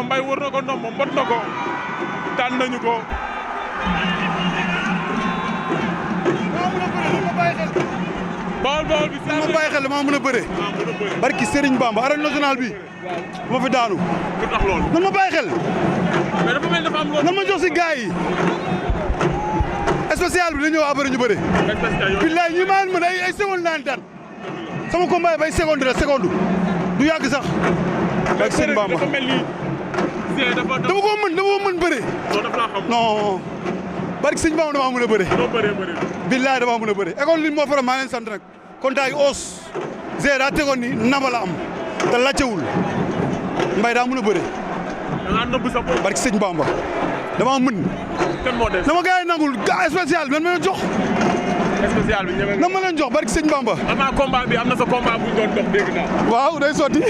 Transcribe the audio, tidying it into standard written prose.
Mbaye wër na ko ndombo mbot na ko daan nañu ko. Bawol bi saa ma bàyyi xel damaa mën a bëre. barki Serigne Bamba arène nationale bi. ma fi daanu. lu tax loolu. nan ma bàyyi xel. mais dafa mel dafa am loolu. nan ma jox si gars yi. spécial bi dañu ñëw après ñu bëre. billaay ñi maa mën ay seconde naan daan. sama combat yi bay seconde la seconde. du yàgg sax. barki Serigne Bamba dafa mel ni. dama ko mën bëre. non. barki Serigne Bamba damaa mën a bëre. billaay damaa mën a bëre école li moo faral maa leen sant nag kontaan ak os Zé daa tegoon ni naba la am te laajtewul Mbaye daa mën a bëre. da ngaa nëbb sa bopp. barki Sëñ Bamba damaa mën. kan moo des. dama gars yi nangul gars spécial bi man ma leen jox. spécial bi ñeme na ma leen jox barki Sëñ Bamba. am na combat bi am na sa combat bu ñu doon dox dégg naa. waaw day sotti.